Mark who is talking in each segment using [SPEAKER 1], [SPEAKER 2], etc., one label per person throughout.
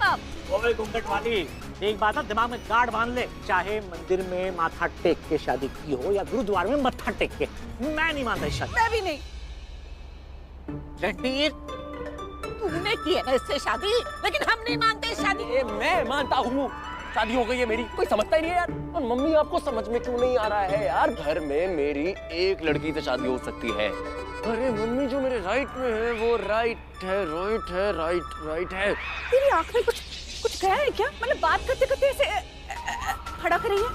[SPEAKER 1] आप।
[SPEAKER 2] ओए घूंघट वाली, एक बात है दिमाग में गार्ड बांध ले, चाहे मंदिर में माथा टेक के शादी की हो या गुरुद्वारे में मत्था टेक के, मैं नहीं मानता इस शादी।
[SPEAKER 1] मैं भी नहीं।
[SPEAKER 2] रणबीर, तूने की है ना इससे शादी, लेकिन हम नहीं मानते इस शादी।
[SPEAKER 3] मैं मानता हूँ, शादी हो गई है मेरी, कोई समझता ही नहीं है यार। और मम्मी आपको समझ में क्यों नहीं आ रहा है यार, घर में मेरी एक लड़की से शादी हो सकती है। अरे मम्मी जो मेरे राइट में है वो राइट है, राइट है।
[SPEAKER 1] तेरी आंख में कुछ गया है क्या? मतलब बात करते करते ऐसे खड़ा कर रही है।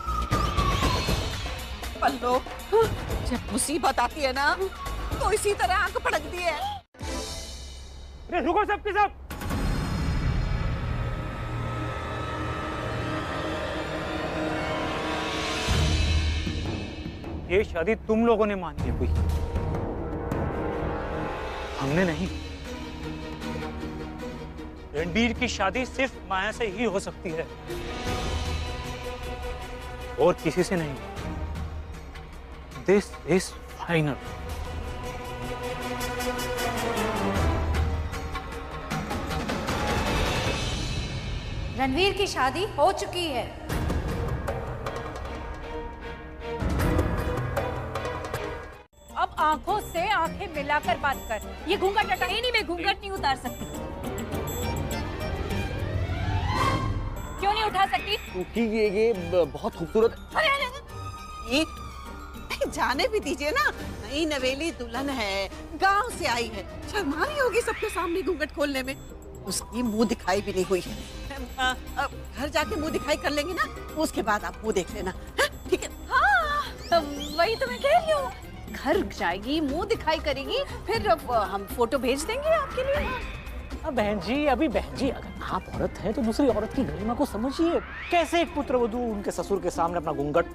[SPEAKER 1] पल्लो, जब मुसीबत आती है ना तो इसी तरह आंख फड़कती है।
[SPEAKER 2] अरे रुको सबके सब। ये शादी तुम लोगों ने मानी है कोई, हमने नहीं। रणबीर की शादी सिर्फ माया से ही हो सकती है और किसी से नहीं। This is final.
[SPEAKER 4] रणवीर की शादी हो चुकी है।
[SPEAKER 1] अब आंखों से आंखें मिलाकर बात कर। ये घूंघट हटा। नहीं, मैं घूंघट नहीं उतार सकती। क्यों नहीं उठा सकती?
[SPEAKER 3] क्योंकि ये बहुत खूबसूरत।
[SPEAKER 1] अरे जाने भी दीजिए ना, नई नवेली दुल्हन है, गांव से आई है, शर्मा नहीं होगी सबके सामने घूंघट खोलने में। उसकी मुंह दिखाई भी नहीं हुई है। घर जाके मुंह दिखाई कर लेंगे ना, उसके बाद आप मुंह देख लेना, ठीक है? हाँ, वही तो मैं कह रही हूँ। घर जाएगी, मुंह दिखाई करेगी, फिर हम फोटो भेज देंगे आपके लिए।
[SPEAKER 2] बहन जी, अभी बहन जी, अगर आप औरत हैं तो दूसरी औरत की गरिमा को समझिए। कैसे एक पुत्रवधू उनके ससुर के सामने अपना घूंघट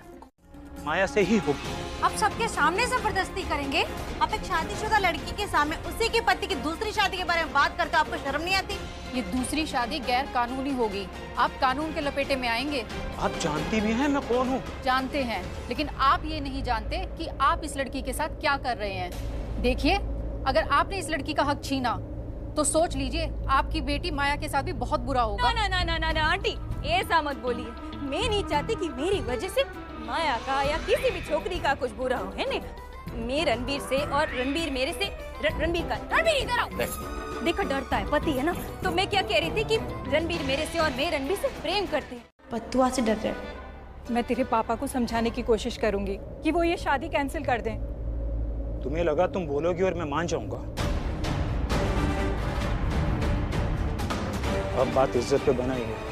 [SPEAKER 2] माया से ही होगी।
[SPEAKER 4] आप सबके सामने जबरदस्ती करेंगे? आप एक शादीशुदा लड़की के सामने उसी के पति की दूसरी शादी के बारे में बात करते हो, आपको शर्म नहीं आती?
[SPEAKER 5] ये दूसरी शादी गैर कानूनी होगी, आप कानून के लपेटे में आएंगे।
[SPEAKER 2] आप जानती भी हैं मैं कौन हूँ?
[SPEAKER 5] जानते हैं, लेकिन आप ये नहीं जानते कि आप इस लड़की के साथ क्या कर रहे हैं। देखिए, अगर आपने इस लड़की का हक छीना तो सोच लीजिए आपकी बेटी माया के साथ भी बहुत बुरा होगा।
[SPEAKER 6] ना ना ना ना ना आंटी, ऐसा मत बोलिए। मैं नहीं चाहती कि मेरी वजह से माया का या किसी भी छोकरी का कुछ बुरा हो, है ना? मैं रणबीर से और रणबीर मेरे से रणबीर इधर आओ। देखो डरता है, पति है ना। तो मैं क्या कह रही थी कि रणबीर मेरे से और मैं रणबीर से प्रेम करते हैं।
[SPEAKER 4] पत्तुआ से डर रहे हैं।
[SPEAKER 6] मैं तेरे पापा को समझाने की कोशिश करूंगी कि वो ये शादी कैंसिल कर दें।
[SPEAKER 2] तुम्हें लगा तुम बोलोगी और मैं मान जाऊंगा? अब बात इज्जत पे बनाई है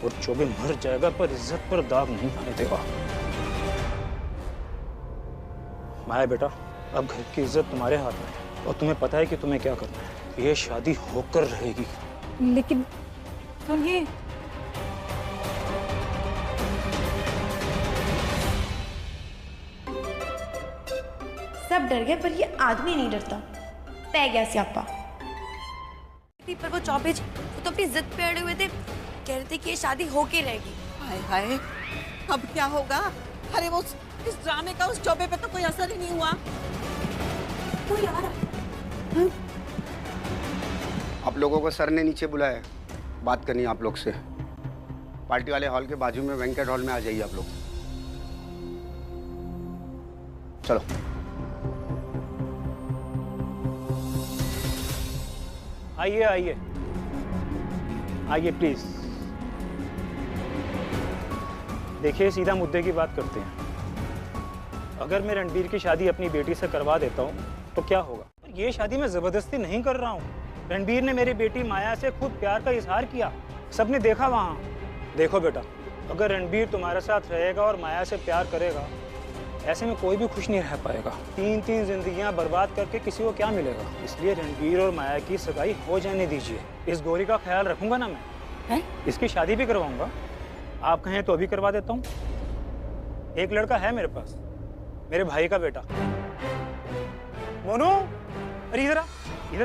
[SPEAKER 2] और जो भी मर जाएगा पर इज्जत पर दाग नहीं आने देगा। माया बेटा, अब घर की इज्जत तुम्हारे हाथ में है और तुम्हें पता है कि तुम्हें क्या करना है। ये शादी होकर रहेगी।
[SPEAKER 6] लेकिन सुनिए,
[SPEAKER 4] सब डर गए पर ये आदमी नहीं डरता। पै गया स्यापा।
[SPEAKER 7] पर वो चौबे वो तो अपनी जिद पे अड़े हुए थे, कह रहे थे कि ये शादी होके रहेगी।
[SPEAKER 1] हाय हाय, अब क्या होगा? अरे वो इस ड्रामे का उस चौबे पे तो कोई असर ही नहीं हुआ।
[SPEAKER 7] कोई आ रहा।
[SPEAKER 8] आप लोगों को सर ने नीचे बुलाया है, बात करनी है आप लोग से। पार्टी वाले हॉल के बाजू में वेंकट हॉल में आ जाइए आप लोग। चलो।
[SPEAKER 2] आइए आइए आइए प्लीज। देखिए, सीधा मुद्दे की बात करते हैं। अगर मैं रणबीर की शादी अपनी बेटी से करवा देता हूँ तो क्या होगा? ये शादी मैं जबरदस्ती नहीं कर रहा हूँ। रणबीर ने मेरी बेटी माया से खुद प्यार का इजहार किया, सबने देखा वहाँ। देखो बेटा, अगर रणबीर तुम्हारे साथ रहेगा और माया से प्यार करेगा, ऐसे में कोई भी खुश नहीं रह पाएगा। 3-3 जिंदगियां बर्बाद करके किसी को क्या मिलेगा? इसलिए रणबीर और माया की सगाई हो जाने दीजिए। इस गोरी का ख्याल रखूंगा ना मैं, है? इसकी शादी भी करवाऊंगा। आप कहें तो अभी करवा देता हूँ। एक लड़का है मेरे पास, मेरे भाई का बेटा। मोनू, अरे इधर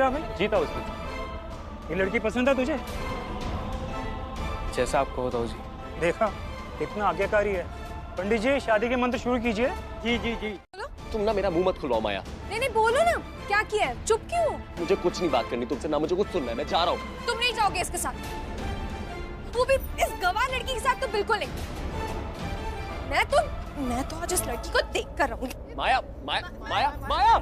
[SPEAKER 2] आ भाई।
[SPEAKER 3] जीता उसकी।
[SPEAKER 2] ये लड़की पसंद है तुझे?
[SPEAKER 3] जैसा आपको बताओ जी।
[SPEAKER 2] देखा, इतना आज्ञाकारी है। पंडित जी, शादी के मंत्र शुरू कीजिए।
[SPEAKER 3] जी जी जी।
[SPEAKER 8] तो
[SPEAKER 3] तुम ना मेरा मुंह मत खुलवाओ माया।
[SPEAKER 6] नहीं बोलो ना, क्या किया है? चुप क्यों?
[SPEAKER 3] मुझे कुछ नहीं बात करनी तुमसे, ना मुझे कुछ सुनना है, मैं जा रहा हूँ।
[SPEAKER 6] तुम नहीं जाओगे इसके साथ, वो भी इस गवार लड़की के साथ तो बिल्कुल नहीं। मैं तो आज इस लड़की को देख कर रहूंगी।
[SPEAKER 3] माया माया माया माया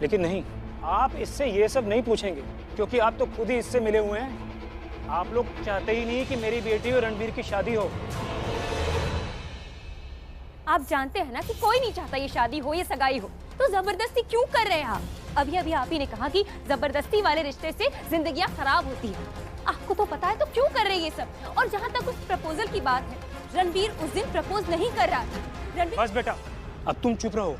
[SPEAKER 2] लेकिन नहीं, आप इससे ये सब नहीं पूछेंगे क्योंकि आप तो खुद ही इससे मिले हुए हैं। आप लोग चाहते ही नहीं कि मेरी बेटी और रणबीर की शादी हो।
[SPEAKER 6] आप जानते हैं ना कि कोई नहीं चाहता ये शादी हो, ये सगाई हो, तो जबरदस्ती क्यों कर रहे हैं आप? अभी आप ही ने कहा कि जबरदस्ती वाले रिश्ते से जिंदगियां खराब होती है। आपको तो पता है तो क्यों कर रहे हैं ये सब? और जहाँ तक उस प्रपोजल की बात है, रणबीर उस दिन प्रपोज नहीं कर रहा था।
[SPEAKER 2] बस बेटा, अब तुम चुप रहो।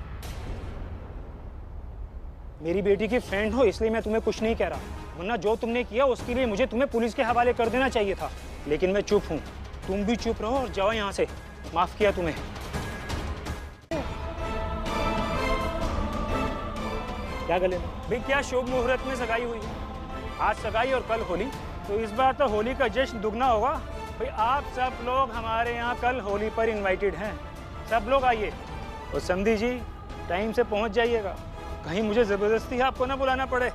[SPEAKER 2] मेरी बेटी की फ्रेंड हो इसलिए मैं तुम्हें कुछ नहीं कह रहा, वरना जो तुमने किया उसके लिए मुझे तुम्हें पुलिस के हवाले कर देना चाहिए था। लेकिन मैं चुप हूँ, तुम भी चुप रहो और जाओ यहाँ से। माफ किया तुम्हें। क्या गले में भाई, क्या शुभ मुहूर्त में सगाई हुई है? आज सगाई और कल होली, तो इस बार तो होली का जश्न दुगना होगा। भाई आप सब लोग हमारे यहाँ कल होली पर इनवाइटेड हैं, सब लोग आइए। और समधी जी टाइम से पहुँच जाइएगा, कहीं मुझे जबरदस्ती आपको ना बुलाना पड़े।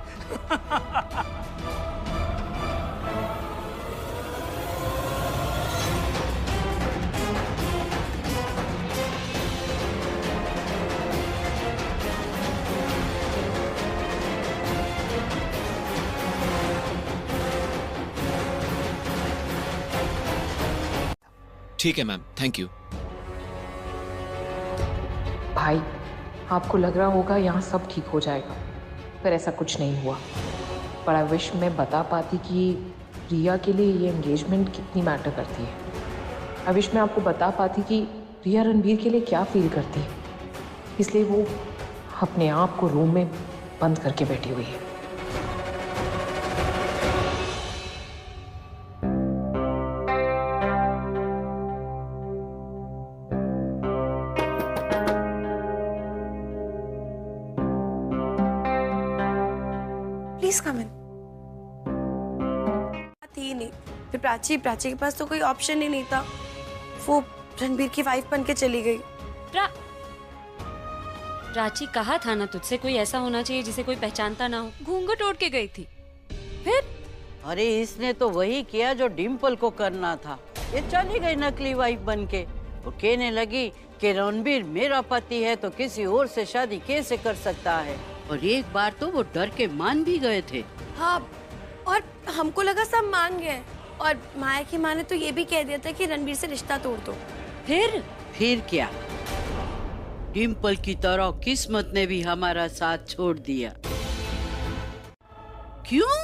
[SPEAKER 9] ठीक है मैम, थैंक यू।
[SPEAKER 10] भाई, आपको लग रहा होगा यहाँ सब ठीक हो जाएगा, पर ऐसा कुछ नहीं हुआ। पर आई विश मैं बता पाती कि रिया के लिए ये एंगेजमेंट कितनी मैटर करती है। आई विश मैं आपको बता पाती कि रिया रणबीर के लिए क्या फील करती है, इसलिए वो अपने आप को रूम में बंद करके बैठी हुई है।
[SPEAKER 7] प्लीज कम इन। थी नहीं, फिर प्राची के पास तो कोई ऑप्शन ही नहीं था, वो रणबीर की वाइफ बन के चली गई।
[SPEAKER 11] प्राची कहा था ना तुझसे, कोई ऐसा होना चाहिए जिसे कोई पहचानता ना हो। घूंघट ओढ़ के गई थी। फिर
[SPEAKER 1] अरे इसने तो वही किया जो डिम्पल को करना था। ये चली गई नकली वाइफ बन के। वो कहने लगी कि रणबीर मेरा पति है तो किसी और से शादी कैसे कर सकता है। और एक बार तो वो डर के मान भी गए थे।
[SPEAKER 7] हाँ, और हमको लगा सब मान गए, और माया की माँ ने तो ये भी कह दिया था कि रणबीर से रिश्ता तोड़ दो।
[SPEAKER 1] फिर क्या, डिम्पल की तरह किस्मत ने भी हमारा साथ छोड़ दिया। क्यों?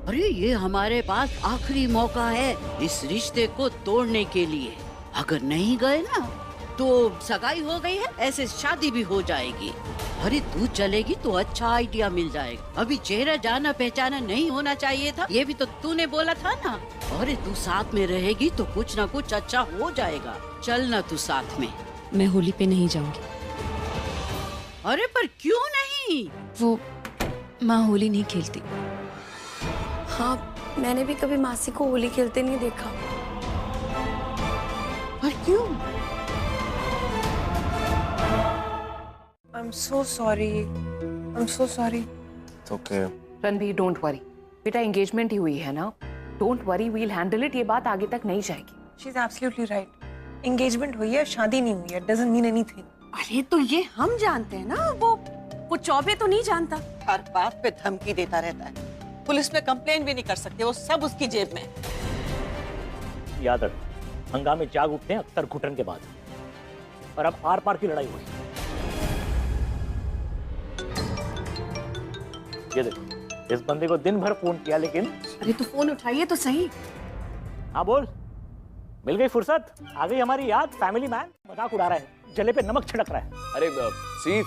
[SPEAKER 1] अरे ये हमारे पास आखिरी मौका है इस रिश्ते को तोड़ने के लिए। अगर नहीं गए ना तो सगाई हो गई है, ऐसे शादी भी हो जाएगी। अरे तू चलेगी तो अच्छा आइडिया मिल जाएगा। अभी चेहरा जाना पहचाना नहीं होना चाहिए था, ये भी तो तूने बोला था ना। अरे तू साथ में रहेगी तो कुछ ना कुछ अच्छा हो जाएगा। चल ना तू साथ में।
[SPEAKER 11] मैं होली पे नहीं जाऊंगी।
[SPEAKER 1] अरे पर क्यों नहीं?
[SPEAKER 11] वो माँ होली नहीं खेलती।
[SPEAKER 7] हाँ, मैंने भी कभी मासी को होली खेलते नहीं देखा।
[SPEAKER 1] पर क्यों?
[SPEAKER 10] I'm so sorry. I'm so sorry.
[SPEAKER 3] Okay.
[SPEAKER 10] Ranbir, don't worry. बेटा एंगेजमेंट ही हुई है ना, don't worry, we'll handle it. ये बात आगे तक नहीं जाएगी।
[SPEAKER 12] She's absolutely right. एंगेजमेंट हुई है, शादी नहीं हुई है। Doesn't mean anything.
[SPEAKER 1] अरे तो ये हम जानते हैं ना, वो चौबे तो नहीं जानता। हर बात पे धमकी देता रहता है। पुलिस में कंप्लेन भी नहीं कर सकते, वो सब उसकी जेब में।
[SPEAKER 13] याद रख, हंगामे जाग उठते हैं अक्सर घुटन के बाद, और अब आर पार की लड़ाई हुई। ये देख, इस बंदे को दिन भर फोन किया लेकिन।
[SPEAKER 1] अरे तो फोन उठाइए तो सही।
[SPEAKER 13] हाँ बोल। मिल गई फुर्सत, आ गई हमारी याद। फैमिली मैन मजाक उड़ा रहा है, जले पे नमक छिड़क रहा है।
[SPEAKER 3] अरे सीफ,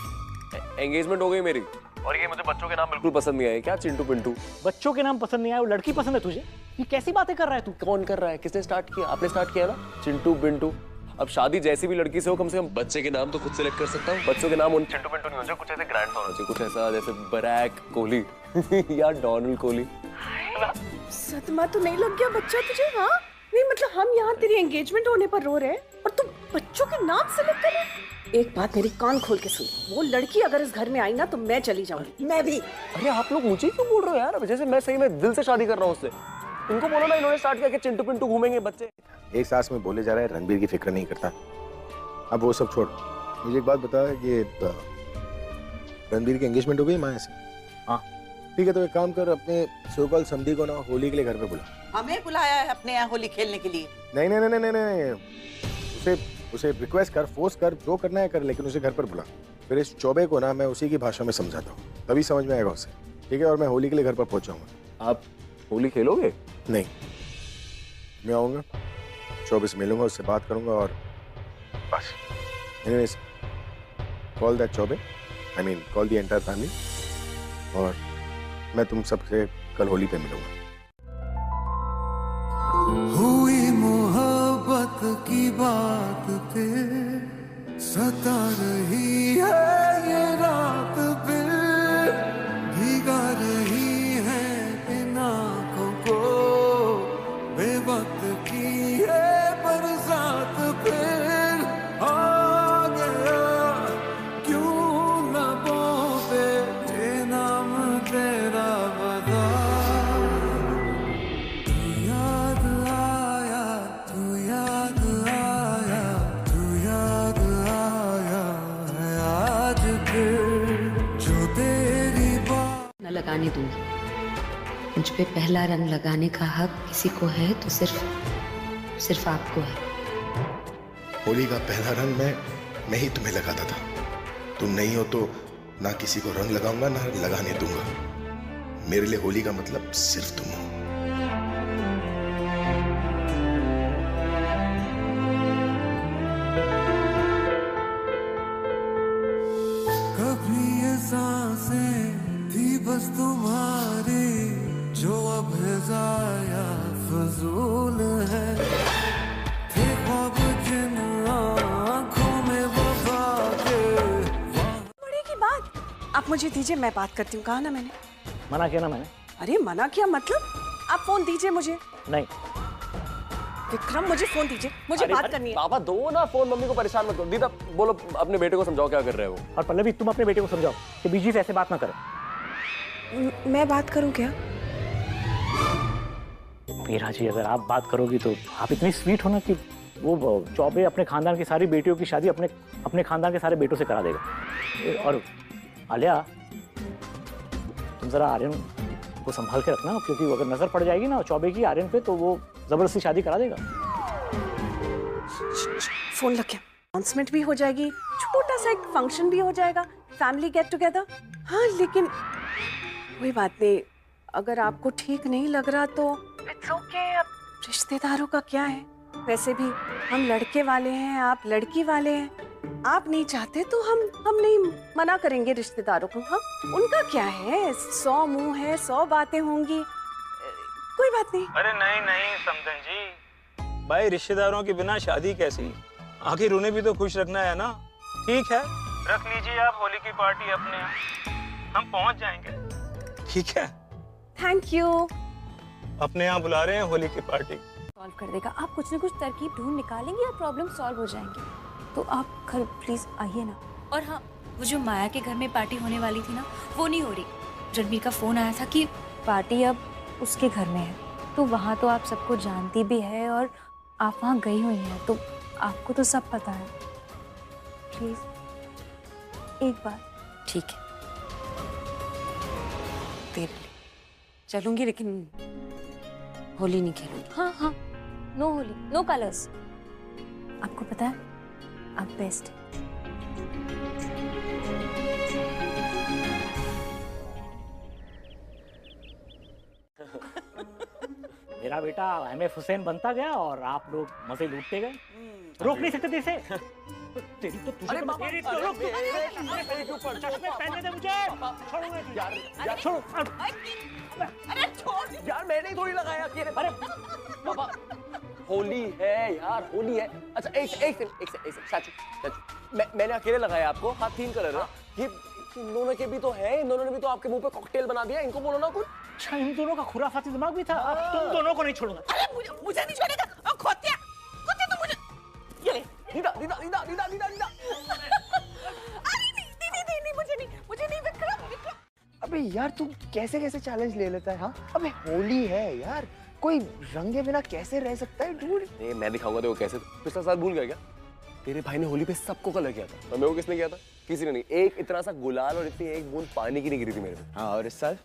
[SPEAKER 3] एंगेजमेंट हो गई मेरी। और ये मुझे बच्चों के नाम बिल्कुल पसंद नहीं आए। क्या चिंटू पिंटू?
[SPEAKER 13] बच्चों के नाम पसंद नहीं आए, वो लड़की पसंद है तुझे? ये कैसी बातें कर रहा है तू?
[SPEAKER 3] कौन कर रहा है? किसने स्टार्ट किया? आपने स्टार्ट किया ना, चिंटू पिंटू। अब शादी जैसी भी लड़की से हो, कम से कम बच्चे के नाम तो खुद सेलेक्ट कर सकता हूँ। बच्चों के नाम उन चिंटू पिंटू नहीं होना चाहिए, कुछ ऐसे ग्रैंड होना चाहिए, कुछ ऐसा जैसे बरैक कोहली या डोनाल्ड कोहली।
[SPEAKER 14] सदमा तो नहीं लग गया बच्चा तुझे? हाँ नहीं मतलब हम यहाँ तेरी एंगेजमेंट होने पर रो रहे हैं और तुम बच्चों के नाम सेलेक्ट कर रहे हैं। एक बात मेरी कान खोल के सुन, वो लड़की अगर इस घर में आई ना तो मैं चली जाऊंगी। मैं भी।
[SPEAKER 3] अरे आप लोग मुझे क्यों बोल रहे हो यार? जैसे मैं सही में दिल से शादी कर रहा हूँ उससे। इनको बोलो ना, इन्होंने स्टार्ट किया कि चिंटू पिंटू घूमेंगे बच्चे।
[SPEAKER 15] एक सांस में बोले जा रहा है रणबीर की फिक्र नहीं करता। अब वो सब छोड़, मुझे एक बात बता, ये रणबीर की एंगेजमेंट हो गई माया से?
[SPEAKER 13] हाँ
[SPEAKER 15] ठीक है, तो एक काम कर, अपने सोकॉल समधी को ना होली के लिए घर पे बुला।
[SPEAKER 1] हमें बुलाया है अपने यहाँ होली खेलने के लिए?
[SPEAKER 15] नहीं नहीं नहीं नहीं नहीं, उसे रिक्वेस्ट कर, फोर्स कर, जो करना है कर, लेकिन उसे घर पर बुला। फिर इस चौबे को ना मैं उसी की भाषा में समझाता हूँ, तभी समझ में आएगा उसे। ठीक है, और मैं होली के लिए घर पर पहुंचाऊंगा।
[SPEAKER 3] आप होली खेलोगे?
[SPEAKER 15] नहीं, मैं आऊंगा, चौबे से मिलूंगा, उससे बात करूंगा और बस। Anyways, call that Choubey, I mean call the entire family, और मैं तुम सबसे कल होली पे मिलूंगा।
[SPEAKER 16] हुई मोहब्बत की बात पे सता रही है ये रात पे, भीगा रही है इन आँखों को, बेवक्त की है बरसात फिर आ गया, क्यों लबों पे ये नाम तेरा बता।
[SPEAKER 17] लगाने दूंगी। मुझ पे पहला रंग लगाने का हक किसी को है तो सिर्फ आपको है।
[SPEAKER 15] होली का पहला रंग मैं ही तुम्हें लगाता था। तुम नहीं हो तो ना किसी को रंग लगाऊंगा ना लगाने दूंगा। मेरे लिए होली का मतलब सिर्फ तुम हो।
[SPEAKER 16] कभी ये सांसें थी बस तुम्हारी, जो अब है ज़ाया फजूल है, थे ख्वाब जिन आँखों में वफा के।
[SPEAKER 14] बड़ी की बात, आप मुझे दीजिए, मैं बात करती हूँ। कहा ना मैंने?
[SPEAKER 13] मना किया ना मैंने।
[SPEAKER 14] अरे मना किया मतलब? आप फोन दीजिए मुझे।
[SPEAKER 13] नहीं
[SPEAKER 14] विक्रम, मुझे फोन दीजिए, मुझे बात करनी है।
[SPEAKER 3] पापा दो ना फोन, मम्मी को परेशान मत करो। दीदा बोलो अपने बेटे को समझाओ क्या कर रहे हो।
[SPEAKER 13] और पल्लवी, तुम अपने बेटे को समझाओ कि बीजी से ऐसे बात ना करे।
[SPEAKER 14] मैं बात करूं क्या?
[SPEAKER 13] मीरा जी, अगर आप बात करोगी तो आप इतनी स्वीट हो ना कि वो चौबे अपने खानदान की सारी बेटियों की शादी अपने खानदान के सारे बेटों से करा देगा। और आलिया, तुम जरा आर्यन को संभाल के रखना, क्योंकि अगर नजर पड़ जाएगी ना चौबे की आर्यन पे तो वो जबरदस्ती शादी करा देगा।
[SPEAKER 14] फोन लग गया। अनाउंसमेंट भी हो जाएगी, छोटा सा एक फंक्शन भी हो जाएगा, फैमिली गेट टुगेदर। हाँ लेकिन कोई बात नहीं, अगर आपको ठीक नहीं लग रहा तो इट्स ओके। अब रिश्तेदारों का क्या है, वैसे भी हम लड़के वाले हैं, आप लड़की वाले हैं। आप नहीं चाहते तो हम नहीं मना करेंगे रिश्तेदारों को। हाँ, उनका क्या है, 100 मुंह है, 100 बातें होंगी, कोई बात नहीं।
[SPEAKER 2] अरे नहीं नहीं समधन जी, भाई रिश्तेदारों के बिना शादी कैसी? आखिर उन्हें भी तो खुश रखना है ना। ठीक है, रख लीजिए आप होली की पार्टी अपने यहाँ, हम पहुँच जाएंगे। ठीक है,
[SPEAKER 14] थैंक यू।
[SPEAKER 2] अपने यहाँ बुला रहे हैं होली की पार्टी।
[SPEAKER 6] सॉल्व कर देगा। आप कुछ न कुछ तरकीब ढूंढ निकालेंगे और प्रॉब्लम सॉल्व हो जाएंगे। तो आप घर प्लीज आइए ना।
[SPEAKER 11] और हाँ, वो जो माया के घर में पार्टी होने वाली थी ना, वो नहीं हो रही। रणबीर का फोन आया था कि
[SPEAKER 6] पार्टी अब उसके घर में है, तो वहाँ तो आप सबको जानती भी है और आप वहाँ गई हुई हैं, तो आपको तो सब पता है। प्लीज एक बार।
[SPEAKER 17] ठीक है, तेरे लिए चलूंगी, लेकिन होली नहीं खेलूंगी।
[SPEAKER 6] हाँ हाँ, नो होली, नो कलर्स। आपको पता है आप बेस्ट।
[SPEAKER 13] मेरा बेटा MF हुसैन बनता गया और आप लोग मजे लूटते गए। रोक नहीं सकते थे इसे। तेरी तो तुझे
[SPEAKER 3] अरे
[SPEAKER 13] तो
[SPEAKER 3] पापा,
[SPEAKER 13] तेरी तो
[SPEAKER 3] अरे
[SPEAKER 13] रुक
[SPEAKER 3] मेरे के ऊपर
[SPEAKER 13] चश्मे पहनने दे मुझे छोड़ूंगा तुझे।
[SPEAKER 3] यार
[SPEAKER 13] छोड़ो
[SPEAKER 1] अरे छोड़
[SPEAKER 3] यार मैंने थोड़ी लगाया अकेले। अरे पापा होली है यार, होली है। अच्छा एक चाचू मैंने अकेले लगाया आपको। हाँ 3 कलर है। ये इन दोनों के भी तो है, इन दोनों ने भी तो आपके मुंह पे कॉकटेल बना दिया। इनको बोलो ना कुछ।
[SPEAKER 13] अच्छा इन दोनों का खुराफाती दिमाग भी था। तुम दोनों को नहीं छोड़ूंगा।
[SPEAKER 1] अरे मुझे नहीं छोड़ेगा। अब खोतिया तो मुझे
[SPEAKER 3] ये ले दीदा दीदा दीदा दीदा दीदा दीदा।
[SPEAKER 1] अरे नहीं मुझे नहीं विक्रम।
[SPEAKER 18] अबे यार तू कैसे कैसे चैलेंज ले लेता है? हाँ अबे होली है यार, कोई रंगे बिना कैसे रह सकता है डूड?
[SPEAKER 3] नहीं मैं दिखाऊंगा देखो कैसे। पिछला साल भूल गया क्या? तेरे भाई ने होली पे सबको कलर किया था। और मेरे को किसने किया था? किसी ने नहीं। एक इतना सा गुलाल और इतनी एक बूंद पानी की नहीं गिरी थी मेरे पे।
[SPEAKER 18] हाँ और इस साल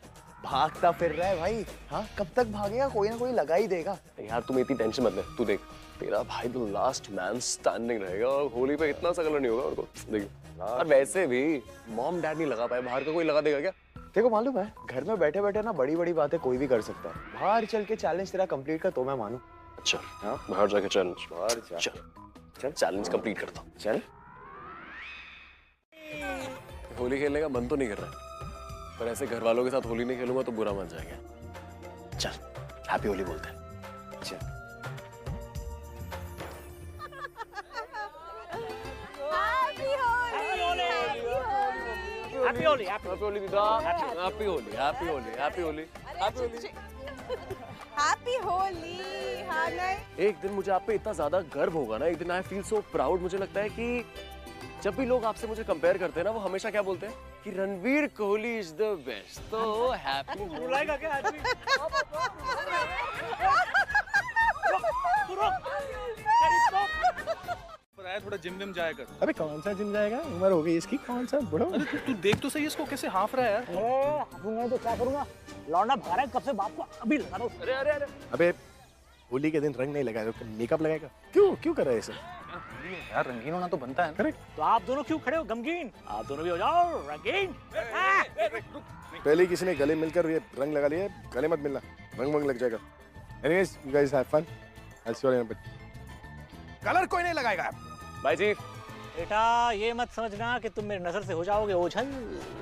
[SPEAKER 18] भागता फिर रहा है भाई। हाँ कब तक भागेगा? कोई ना कोई लगा ही देगा।
[SPEAKER 3] यार तुम इतनी टेंशन मत ले। तू देख तेरा भाई तो लास्ट मैन स्टैंडिंग रहेगा और होली पे इतना सा कलर नहीं होगा। और को देखिए और वैसे भी मॉम डैड नहीं लगा पाए, बाहर का कोई लगा देगा क्या?
[SPEAKER 18] देखो मालूम है घर में बैठे बैठे ना बड़ी बड़ी बातें कोई भी कर सकता है। बाहर चल के चैलेंज तेरा कंप्लीट कर तो मैं मानूं।
[SPEAKER 3] अच्छा हाँ बाहर जाके चैलेंज। बाहर चल चैलेंज कंप्लीट करता हूँ। चल होली खेलने का मन तो नहीं कर रहा है, पर ऐसे घर वालों के साथ होली नहीं खेलूंगा तो बुरा मान जाएगा। चल हैप्पी होली बोलते हैं। चल
[SPEAKER 13] हैप्पी होली
[SPEAKER 3] हैप्पी होली दीदा। Happy Holi happy Holi happy Holi happy Holi
[SPEAKER 1] happy Holi. हाँ नहीं
[SPEAKER 3] एक दिन मुझे आप पे इतना ज्यादा गर्व होगा ना, एक दिन आई फील सो प्राउड। मुझे लगता है कि जब भी लोग आपसे मुझे कंपेयर करते हैं ना, वो हमेशा क्या बोलते हैं कि Ranveer Kohli is the best. तो हैप्पी
[SPEAKER 13] बुलाएगा क्या आदमी?
[SPEAKER 19] थोड़ा जिम विम जाया कर।
[SPEAKER 15] अबे कौन सा जिम जाएगा? उम्र हो गई इसकी, कौन सा बुढ़ा?
[SPEAKER 19] अरे तू देख तो सही इसको कैसे हाफ रहा है यार।
[SPEAKER 13] मैं तो क्या करूंगा? लौंडा भागा है कब से, बाप को अभी लगा दो।
[SPEAKER 3] अरे अरे अरे
[SPEAKER 15] अबे होली के दिन रंग नहीं लगाएगा, मेकअप लगाएगा। क्यों कर रहा है ऐसे?
[SPEAKER 19] यार रंगीन होना तो बनता है ना।
[SPEAKER 15] करेक्ट।
[SPEAKER 13] तो आप दोनों क्यों खड़े हो गमगीन? आप दोनों भी हो जाओ रंगीन।
[SPEAKER 15] पहले ही किसी ने गले मिलकर ये रंग लगा लिया, गले मत मिलना, रंग लग जाएगा। Anyways you guys have fun. I see you in a bit. Colour कोई नहीं लगाएगा।
[SPEAKER 3] बाय जी।
[SPEAKER 13] बेटा ये मत समझना कि तुम मेरी नजर से हो जाओगे ओझल,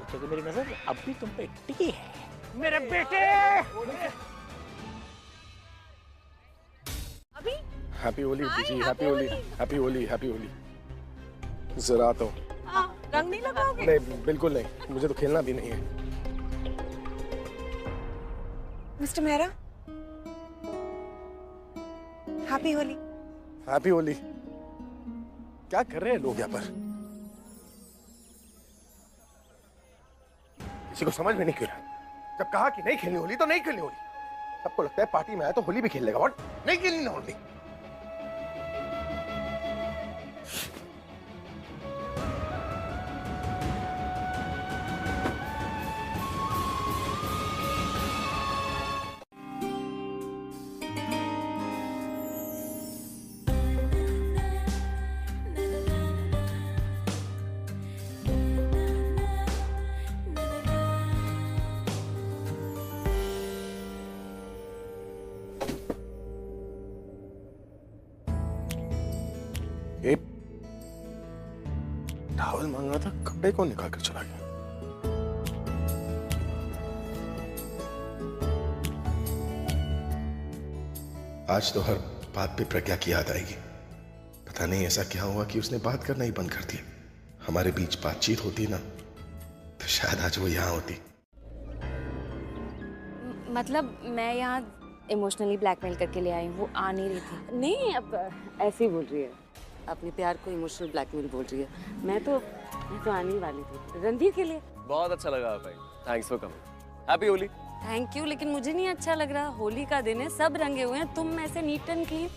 [SPEAKER 13] क्योंकि मेरी नजर अब भी तुम पे टिकी है मेरे बेटे।
[SPEAKER 1] अभी
[SPEAKER 15] happy Holi ji, happy Holi, happy Holi, happy Holi. जरा तो
[SPEAKER 1] रंग नहीं लगाओगे?
[SPEAKER 15] नहीं बिल्कुल नहीं, मुझे तो खेलना भी नहीं है।
[SPEAKER 14] Mister Mehra happy Holi.
[SPEAKER 15] Happy Holi. क्या कर रहे हैं लोग यहाँ पर? किसी को समझ में नहीं क्यों रहा। जब कहा कि नहीं खेलनी होली तो नहीं खेलनी होली। सबको लगता है पार्टी में आया तो होली भी खेल लेगा। व्हाट? नहीं खेलनी ना होली। टावल मांगा था, कपड़े कौन निकाल कर चला गया? आज तो हर बात पे प्रज्ञा की याद आएगी। पता नहीं ऐसा क्या हुआ कि उसने बात करना ही बंद कर दिया। हमारे बीच बातचीत होती ना तो शायद आज वो यहाँ होती।
[SPEAKER 17] मतलब मैं यहाँ इमोशनली ब्लैकमेल करके ले आई हूँ, वो आ नहीं रही थी।
[SPEAKER 20] नहीं अब ऐसे ही बोल रही है, अपने प्यार को इमोशनल ब्लैकमेल बोल रही है। मैं तो आने वाली थी रणवीर के लिए।
[SPEAKER 3] बहुत अच्छा लगा भाई, thanks for coming. Happy Holi.
[SPEAKER 17] Thank you, लेकिन मुझे नहीं अच्छा लग रहा। होली का दिन है, सब रंगे हुए हैं, तुम ऐसे नीट एंड क्लीन।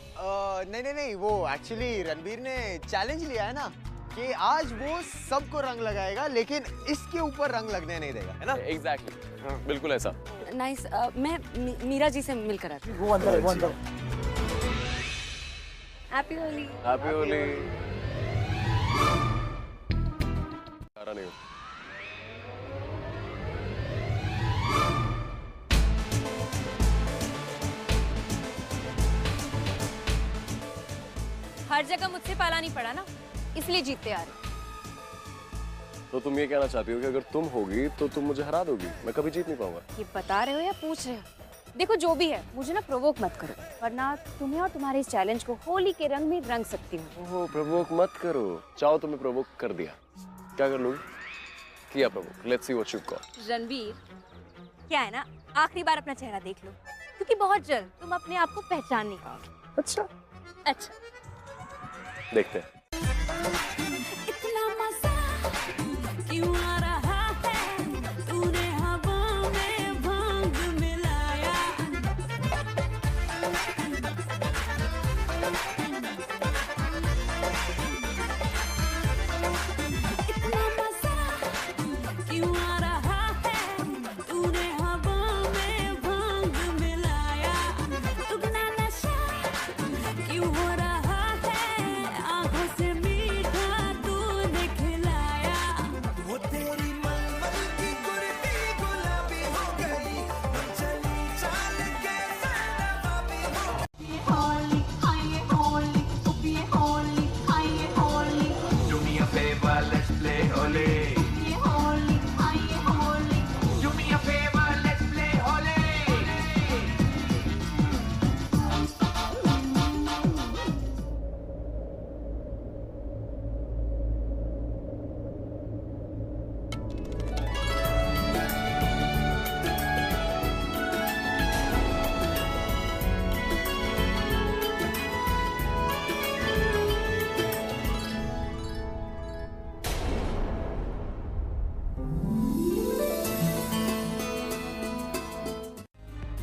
[SPEAKER 18] नहीं वो एक्चुअली रणवीर ने चैलेंज लिया है ना कि आज वो सबको रंग लगाएगा लेकिन इसके ऊपर रंग लगने नहीं देगा, है ना?
[SPEAKER 3] एग्जैक्टली बिल्कुल ऐसा।
[SPEAKER 17] नाइस। मैं मीरा जी से मिलकर आती हूँ।
[SPEAKER 13] वो अंदर, वो अंदर।
[SPEAKER 17] हैप्पी होली।
[SPEAKER 3] हैप्पी होली। नहीं
[SPEAKER 6] हर जगह मुझसे पाला नहीं पड़ा ना, इसलिए जीतते आ रहे।
[SPEAKER 3] तो तुम ये कहना चाहती हो कि अगर तुम होगी तो तुम मुझे हरा दोगी, मैं कभी जीत नहीं पाऊंगा?
[SPEAKER 6] ये बता रहे हो या पूछ रहे हो? देखो जो भी है, मुझे ना प्रोवोक मत करो, वरना तुम्हें और तुम्हारे इस चैलेंज को होली के रंग में रंग सकती हूँ।
[SPEAKER 3] ओहो, प्रोवोक मत करो। चाहो तुम्हें प्रोवोक कर दिया, क्या कर लूंगी? किया provoke, let's see what you got.
[SPEAKER 6] Ranveer, क्या है ना, आखिरी बार अपना चेहरा देख लो, क्योंकि बहुत जल्द तुम अपने आप को पहचान नहीं पाओगे।
[SPEAKER 3] अच्छा
[SPEAKER 6] अच्छा,
[SPEAKER 3] देखते हैं।
[SPEAKER 16] इतना मजा क्यों आ रहा है, तूने हवा में भांग मिलाया। इतना मजा क्यों आ रहा है, तूने हवा में भांग मिलाया। दुगना नशा क्यों हो रहा है, आँखों से मीठा तूने खिलाया। वो तेरी मलमल की कुर्ती गुलाबी हो गई, चली चाल के नवाबी हो गई। होली आइए होली, ये होली आइए Holi. Do me a favor, let's play Holi. ये होली आइए Holi. Do me a favor, let's play Holi.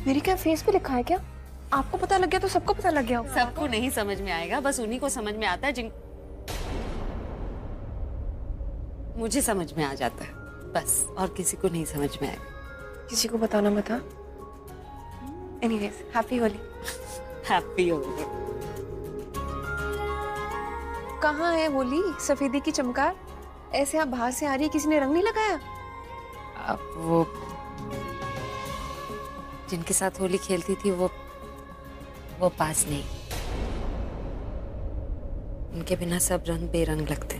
[SPEAKER 7] मेरी क्या फेस पे लिखा है क्या? आपको पता लग गया तो सबको पता लग गया होगा।
[SPEAKER 17] सबको नहीं समझ में आएगा, बस उन्हीं को समझ में आता है जिन मुझे समझ में आ जाता है, बस, और किसी को नहीं समझ में आएगा।
[SPEAKER 7] किसी को बताना मत। Anyways, happy Holi.
[SPEAKER 17] Happy Holi.
[SPEAKER 7] कहाँ है होली, सफेदी की चमकार? ऐसे आप बाहर से आ रही है, किसी ने रंग नहीं लगाया?
[SPEAKER 17] अब वो जिनके साथ होली खेलती थी वो पास नहीं, उनके बिना सब रंग बेरंग लगते।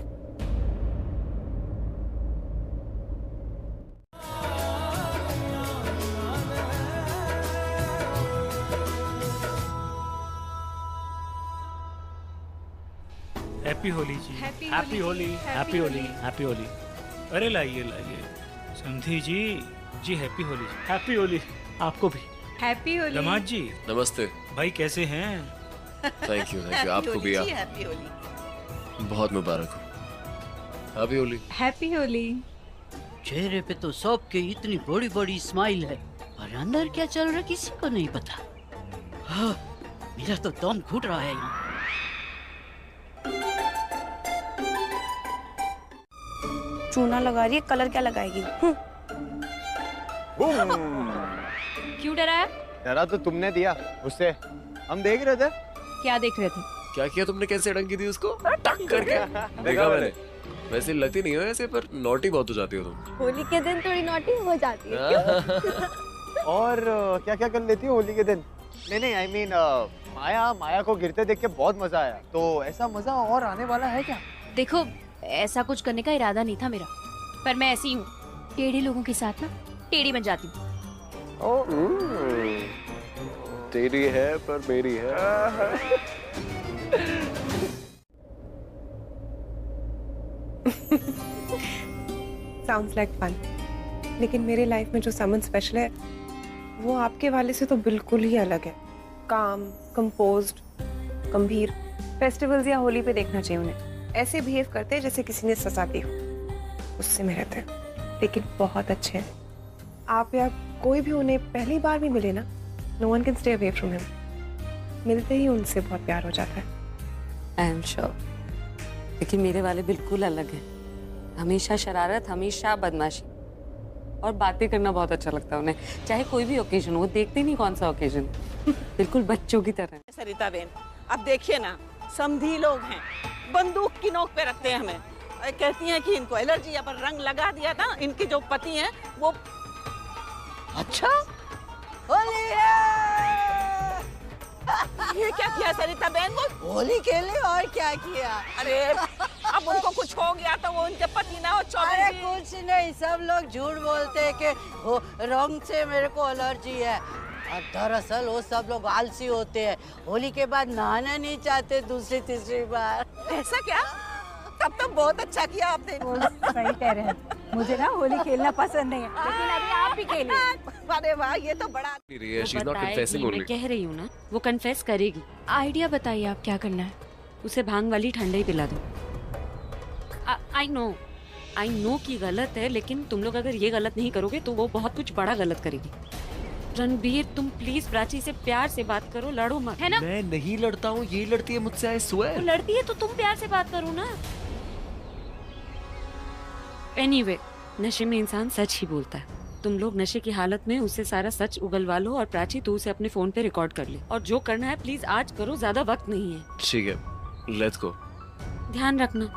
[SPEAKER 2] Happy Holi ji. Happy Holi, happy Holi, happy Holi. अरे लाइए लाइए समधी जी, जी हैप्पी होली जी। हैप्पी होली आपको भी।
[SPEAKER 6] हैप्पी होली।
[SPEAKER 2] दामाद जी
[SPEAKER 3] नमस्ते।
[SPEAKER 2] भाई कैसे हैं?
[SPEAKER 3] थैंक यू, आपको भी।
[SPEAKER 1] हैप्पी होली।
[SPEAKER 3] बहुत मुबारक हो। हैप्पी होली।
[SPEAKER 6] हैप्पी होली।
[SPEAKER 21] चेहरे पे तो सबके इतनी बड़ी बड़ी स्माइल है, और अंदर क्या चल रहा है किसी को नहीं पता। हाँ, मेरा तो दम घुट रहा है यहाँ।
[SPEAKER 7] चूना लगा रही है, कलर क्या लगाएगी?
[SPEAKER 6] क्यों डरा है?
[SPEAKER 18] डरा तो तुमने दिया उससे, हम देख रहे थे।
[SPEAKER 6] क्या देख रहे थे?
[SPEAKER 3] क्या किया तुमने? कैसे अड़ंगी दी उसको टक करके? देखा मैंने। वैसे लगती नहीं हो ऐसे, पर नॉटी बहुत हो जाती हो तुम।
[SPEAKER 6] होली के दिन थोड़ी नॉटी हो जाती है।
[SPEAKER 18] और क्या क्या कर लेती हो होली के दिन? नहीं, आई मीन माया को गिरते देख के बहुत मजा आया, तो ऐसा मजा और आने वाला है क्या?
[SPEAKER 6] देखो, ऐसा कुछ करने का इरादा नहीं था मेरा, पर मैं ऐसी हूँ, टेढ़े लोगों के साथ ना टेढ़ी बन जाती हूँ।
[SPEAKER 3] तेरी है पर मेरी है।
[SPEAKER 12] Sounds like fun. लेकिन मेरे लाइफ में जो समन स्पेशल है वो आपके वाले से तो बिल्कुल ही अलग है। काम, कंपोज्ड, गंभीर। फेस्टिवल्स या होली पे देखना चाहिए उन्हें। ऐसे बिहेव करते हैं जैसे किसी ने सजा दी हो। उससे में रहते हैं, लेकिन बहुत अच्छे हैं। आप या कोई भी उन्हें पहली बार भी मिले ना, no one can stay away from him. मिलते ही उनसे बहुत प्यार हो जाता है।
[SPEAKER 17] I am sure. लेकिन मेरे वाले बिल्कुल अलग हैं। हमेशा शरारत, हमेशा बदमाशी, और बातें करना बहुत अच्छा लगता है उन्हें, चाहे कोई भी ओकेजन हो। वो देखते नहीं कौन सा ओकेजन, बिल्कुल बच्चों की तरह।
[SPEAKER 1] सरिता बेन, अब देखिए ना, समधी लोग हैं, बंदूक की नोक पे रखते हैं हमें। कहती हैं कि इनको एलर्जी है, पर रंग लगा दिया था। इनके जो पति हैं वो अच्छा होली है। ये क्या किया सरिता बहन? वो होली खेले और क्या किया? अरे अब जब उनको कुछ हो गया तो वो उनके पति ना हो चौबे
[SPEAKER 21] अरे
[SPEAKER 1] जी।
[SPEAKER 21] कुछ नहीं, सब लोग झूठ बोलते हैं कि वो रंग से मेरे को एलर्जी है, और दरअसल वो सब लोग आलसी होते हैं, होली के बाद नहाना नहीं चाहते दूसरी तीसरी बार।
[SPEAKER 1] ऐसा क्या? तब तो बहुत अच्छा किया आपने।
[SPEAKER 6] सही कह रहे हैं, मुझे ना होली खेलना पसंद नहीं है, लेकिन अभी आप भी खेलिए।
[SPEAKER 1] अरे वाह, ये तो बड़ा।
[SPEAKER 11] मैं कह रही हूँ ना, वो कन्फेस करेगी।
[SPEAKER 7] आइडिया बताइए आप क्या करना है।
[SPEAKER 11] उसे भांग वाली ठंडा ही पिला दो। आई नो कि गलत है, लेकिन तुम लोग अगर ये गलत नहीं करोगे तो वो बहुत कुछ बड़ा गलत करेगी। रणबीर, तुम प्लीज प्राची से प्यार से बात करो, लड़ो मत, है ना?
[SPEAKER 3] मैं नहीं लड़ता हूँ, ये लड़ती है मुझसे, आई स्वेयर।
[SPEAKER 11] वो लड़ती है तो तुम प्यार से बात करो ना। एनीवे, नशे में इंसान सच ही बोलता है। तुम लोग नशे की हालत में उससे सारा सच उगलवा लो, और प्राची तू उसे अपने फोन पे रिकॉर्ड कर ले, और जो करना है प्लीज आज करो, ज्यादा वक्त नहीं है।
[SPEAKER 3] ठीक है, लेट्स गो।
[SPEAKER 11] ध्यान रखना।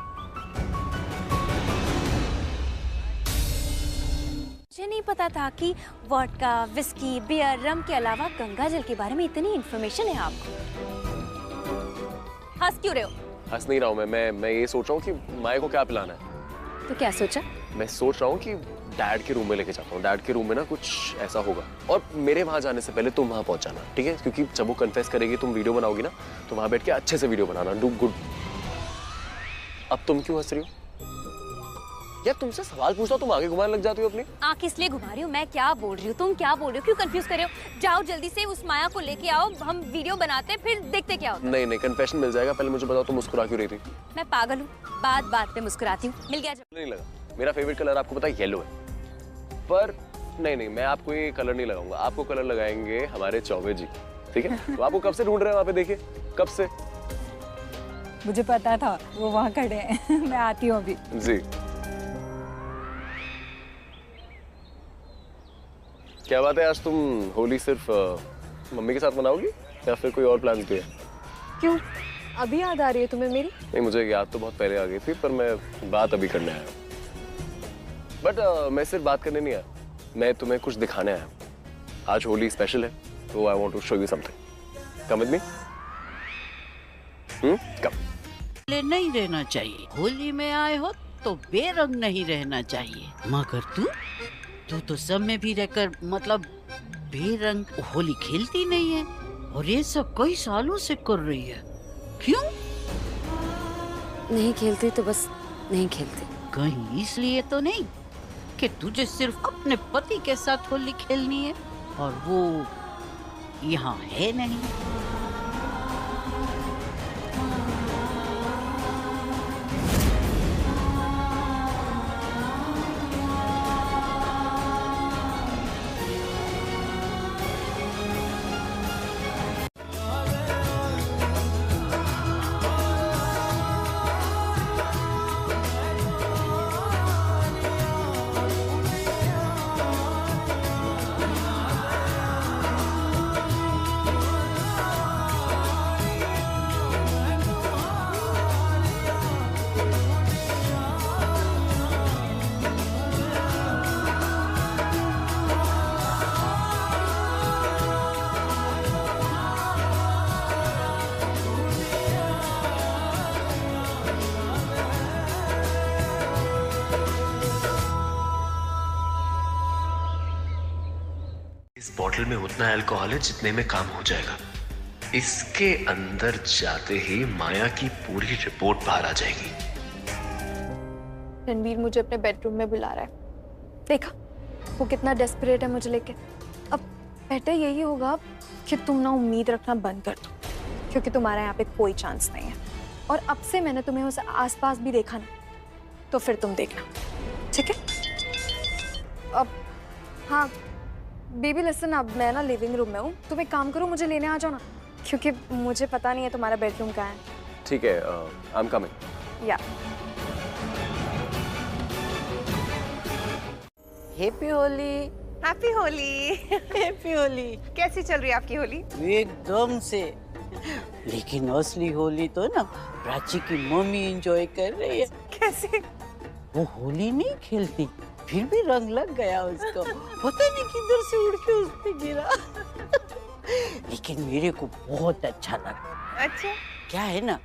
[SPEAKER 4] मुझे नहीं पता था कि वोडका, विस्की, बियर, रम के अलावा गंगा जल के बारे में इतनी इन्फॉर्मेशन है आपको। हंस क्यों रहे हो?
[SPEAKER 3] हंस नहीं रहा हूँ मैं ये सोच रहा हूँ कि माया को क्या पिलाना है।
[SPEAKER 4] तो क्या सोचा?
[SPEAKER 3] मैं सोच रहा हूँ कि डैड के रूम में लेके जाता हूँ। डैड के रूम में ना कुछ ऐसा होगा, और मेरे वहाँ जाने से पहले तुम वहाँ पहुँच जाना, ठीक है? क्योंकि जब वो कन्फेस करेगी, तुम वीडियो बनाओगी ना, तो वहाँ बैठ के अच्छे से वीडियो बनाना। Do good. अब तुम क्यों हंस रही हो यार? तुमसे सवाल पूछता हूँ, तुम आगे घुमाने लग जाती हो अपनी।
[SPEAKER 4] आँख इसलिए घुमा रही हूँ, मैं क्या बोल रही हूँ, तुम क्या बोल रही हो, क्यों कंफ्यूज कर रहे हो? जाओ जल्दी से उस माया को लेके आओ, हम वीडियो बनाते फिर देखते क्या होता है।
[SPEAKER 3] नहीं, कन्फेशन मिल जाएगा। पहले मुझे बताओ, तुम मुस्कुरा क्यों रही थी?
[SPEAKER 4] मैं पागल हूँ, बात पे मुस्कुराती हूँ। मिल गया जब।
[SPEAKER 3] नहीं लगा। मेरा फेवरेट कलर आपको पता है येलो है, पर नहीं, मैं आपको ये कलर नहीं लगाऊंगा। आपको कलर लगाएंगे हमारे चौबे जी, ठीक है? तो आपको कब से ढूंढ रहे हैं वहाँ पे, देखिए कब से।
[SPEAKER 6] मुझे पता था वो वहाँ खड़े हैं। मैं आती हूँ अभी
[SPEAKER 3] जी। क्या बात है, आज तुम होली सिर्फ मम्मी के साथ मनाओगी या फिर कोई और प्लान भी है?
[SPEAKER 7] क्यों, अभी याद आ रही है तुम्हें मेरी?
[SPEAKER 3] नहीं, मुझे याद तो बहुत पहले आ गई थी, पर मैं बात अभी करने आया हूँ। बट मैं सिर्फ बात करने नहीं आया, मैं तुम्हें कुछ दिखाने आया हूँ। आज होली स्पेशल है, तो I want to show you something. Come with me. Come.
[SPEAKER 21] नहीं रहना चाहिए, होली में आए हो तो बेरंग नहीं रहना चाहिए। मगर तू तो सब में भी रहकर मतलब बेरंग होली खेलती नहीं है, और ये सब कई सालों से कर रही है। क्यों
[SPEAKER 17] नहीं खेलती तो बस नहीं खेलती।
[SPEAKER 21] कहीं इसलिए तो नहीं कि तुझे सिर्फ अपने पति के साथ होली खेलनी है और वो यहाँ है नहीं?
[SPEAKER 5] इस बॉटल में उतना अल्कोहल है जितने में काम हो जाएगा। इसके अंदर जाते ही माया की पूरी रिपोर्ट बाहर आ जाएगी।
[SPEAKER 7] रणबीर मुझे अपने बेडरूम में बुला रहा है, देखा वो कितना डेस्परेट है मुझे लेके। अब बेटर यही होगा कि तुम ना उम्मीद रखना बंद कर दो, क्योंकि तुम्हारा यहाँ पे कोई चांस नहीं है। और अब से मैंने तुम्हें उस आसपास भी देखा ना, तो फिर तुम देखना, ठीक है? अब हाँ बेबी लिसन, अब मैं ना लिविंग रूम में हूँ, तुम एक काम करो मुझे लेने आ जाओ ना, क्योंकि मुझे पता नहीं है तुम्हारा बेडरूम कहाँ है।
[SPEAKER 3] ठीक है, आई एम कमिंग।
[SPEAKER 7] या
[SPEAKER 21] happy Holi.
[SPEAKER 1] Happy Holi.
[SPEAKER 21] Happy Holi.
[SPEAKER 1] कैसी चल रही है आपकी होली?
[SPEAKER 21] एकदम से। लेकिन असली होली तो ना प्राची की मम्मी एंजॉय कर रही है।
[SPEAKER 1] कैसे?
[SPEAKER 21] वो होली नहीं खेलती, फिर भी रंग लग गया उसको, पता नहीं किधर से उड़ के उस पे गिरा। लेकिन मेरे को बहुत अच्छा लगा।
[SPEAKER 1] अच्छा?
[SPEAKER 21] क्या है ना,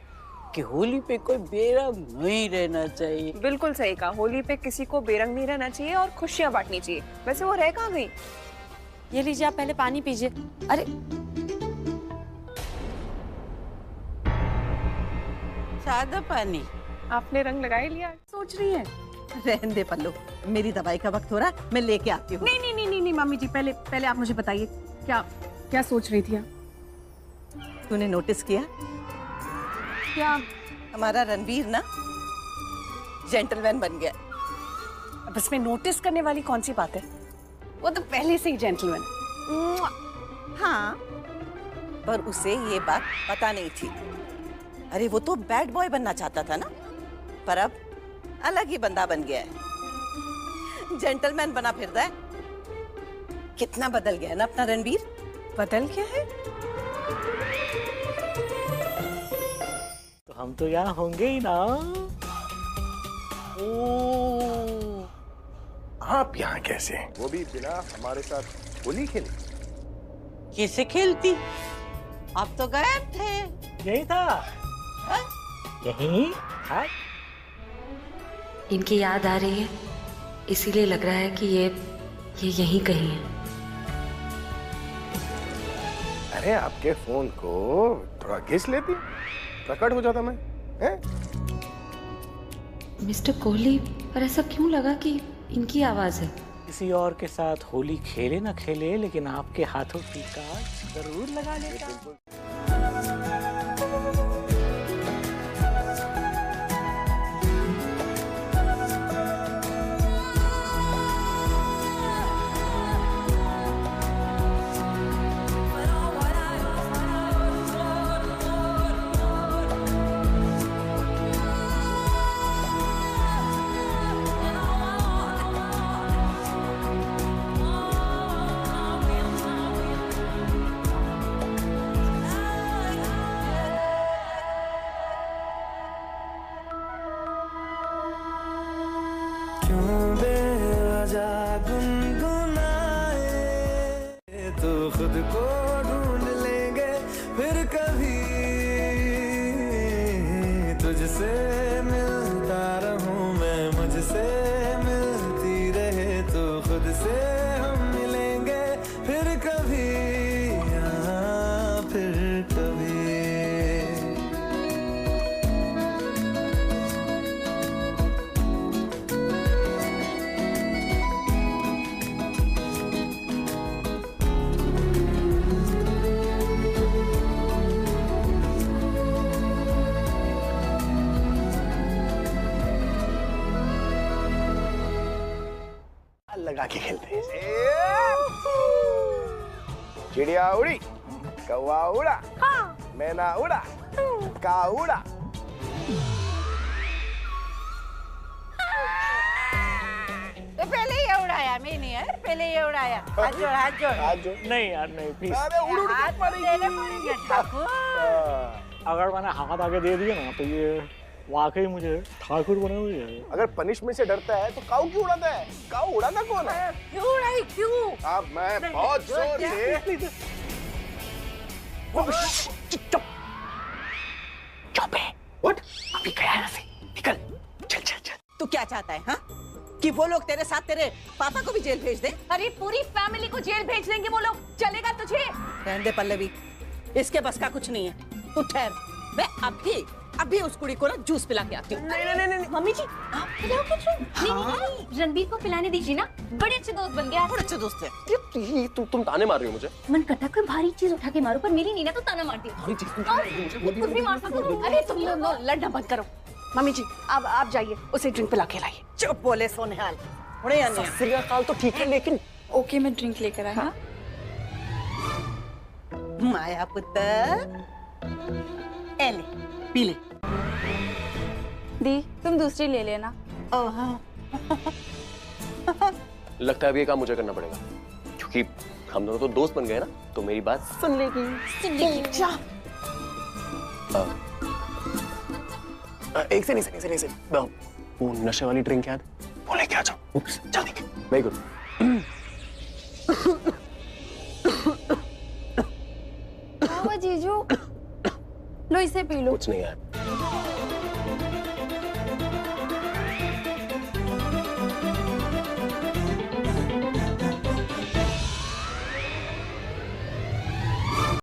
[SPEAKER 21] कि होली पे कोई बेरंग नहीं रहना चाहिए।
[SPEAKER 12] बिल्कुल सही कहा, होली पे किसी को बेरंग नहीं रहना चाहिए और खुशियाँ बांटनी चाहिए। वैसे वो रह कहाँ गई?
[SPEAKER 11] ये लीजिए, आप पहले पानी पीजिए। अरे
[SPEAKER 21] सादा पानी।
[SPEAKER 12] आपने रंग लगा ही लिया, सोच रही है?
[SPEAKER 1] रहने दे पल्लू, मेरी दवाई का वक्त हो रहा है, मैं लेके आती हूँ।
[SPEAKER 12] नहीं नहीं नहीं नहीं मम्मी जी, पहले आप मुझे बताइए क्या क्या सोच रही थी आप?
[SPEAKER 1] तूने नोटिस किया
[SPEAKER 12] क्या?
[SPEAKER 1] हमारा रणवीर ना जेंटलमैन बन गया।
[SPEAKER 12] अब इसमें नोटिस करने वाली कौन सी बात है? वो तो पहले से ही जेंटलमैन।
[SPEAKER 1] हाँ, पर उसे ये बात पता नहीं थी। अरे वो तो बैड बॉय बनना चाहता था ना, पर अब अलग ही बंदा बन गया है, जेंटलमैन बना फिरता है। कितना बदल गया है ना अपना रणवीर।
[SPEAKER 12] बदल क्या है?
[SPEAKER 13] तो हम तो यहाँ होंगे ही ना।
[SPEAKER 15] ओ, आप यहाँ कैसे? वो भी बिना हमारे साथ होली खेले?
[SPEAKER 21] कैसे खेलती? आप तो गायब थे।
[SPEAKER 13] यही था। यही था।
[SPEAKER 17] इनकी याद आ रही है, इसीलिए लग रहा है कि ये यहीं कहीं है।
[SPEAKER 15] अरे आपके फोन को थोड़ा घिस लेती, प्रकट हो जाता मैं, हैं?
[SPEAKER 17] मिस्टर कोहली, पर ऐसा क्यों लगा कि इनकी आवाज है?
[SPEAKER 13] किसी और के साथ होली खेले ना खेले, लेकिन आपके हाथों की काज जरूर लगा लेता।
[SPEAKER 16] खुद को ढूंढ लेंगे फिर कभी, तुझसे मिलता रहूं मैं, मुझसे मिलती रहे तो खुद से हम मिलेंगे फिर कभी, यहाँ फिर कभी।
[SPEAKER 15] लगा के खेलते हैं। चिड़िया उड़ी, कौवा उड़ा, मैना उड़ा, का उड़ा।
[SPEAKER 21] तो पहले ये उड़ाया, मैं नहीं यार, पहले ये उड़ाया। हाथ जोड़, हाथ जोड़।
[SPEAKER 13] हाथ जोड़। नहीं यार, नहीं प्लीज।
[SPEAKER 15] अरे उड़ उड़ के
[SPEAKER 21] पड़ेगी ठाकुर।
[SPEAKER 13] अगर मैंने हाथ आगे दे दिया ना तो ये वाकई मुझे ठाकुर बने हुए है।
[SPEAKER 15] अगर पनिशमेंट से डरता है तो काऊ क्यों उड़ाता है? काऊ उड़ाना कौन है?
[SPEAKER 21] क्यों उड़ाई, क्यों?
[SPEAKER 15] अब मैं बहुत जोर से।
[SPEAKER 13] चुप चुप है। व्हाट? अभी गया ना से निकल। चल चल चल।
[SPEAKER 1] तू क्या चाहता है, हाँ? कि वो लोग तेरे साथ तेरे पापा को भी जेल भेज दे?
[SPEAKER 14] अरे पूरी फैमिली को जेल भेज देंगे वो लोग, चलेगा तुझे?
[SPEAKER 1] रहने दे पल्लवी, इसके बस का कुछ नहीं है। तू ठहर, मैं अभी उस कुड़ी को ना जूस पिला के आती हूँ।
[SPEAKER 14] नहीं मम्मी जी, आप पिलाओ कुछ? नहीं, रणबीर को पिलाने दीजिए ना, बड़े अच्छे दोस्त बन गया।
[SPEAKER 1] बड़े अच्छे दोस्त है।
[SPEAKER 3] ये तुम ताने मार रही हो मुझे?
[SPEAKER 14] मन करता कोई भारी चीज उठा के मारो, पर मेरी नीना तो ताना मार दिया।
[SPEAKER 3] भारी चीज
[SPEAKER 14] कुछ भी मार सकते हो। अरे तुम लोग लड़ना बंद करो। मम्मी जी, अब आप जाइए, उसे ड्रिंक पिला के लाइए।
[SPEAKER 1] चुप बोले सोनेहाल।
[SPEAKER 3] काल तो ठीक है, लेकिन
[SPEAKER 7] ओके, मैं ड्रिंक लेकर आई। हाँ?
[SPEAKER 1] माया पुत्र, एले पी ले।
[SPEAKER 6] दी, तुम दूसरी ले लेना।
[SPEAKER 3] लगता है अब ये काम मुझे करना पड़ेगा, क्योंकि हम दोनों तो दोस्त बन गए ना, तो मेरी बात सुन लेगी।
[SPEAKER 14] जा।
[SPEAKER 3] एक से वो नशे वाली ड्रिंक याद, वो लेके आ जाओ जल्दी। Very good.
[SPEAKER 7] जीजू, लो इसे पी लो।
[SPEAKER 3] कुछ नहीं यार,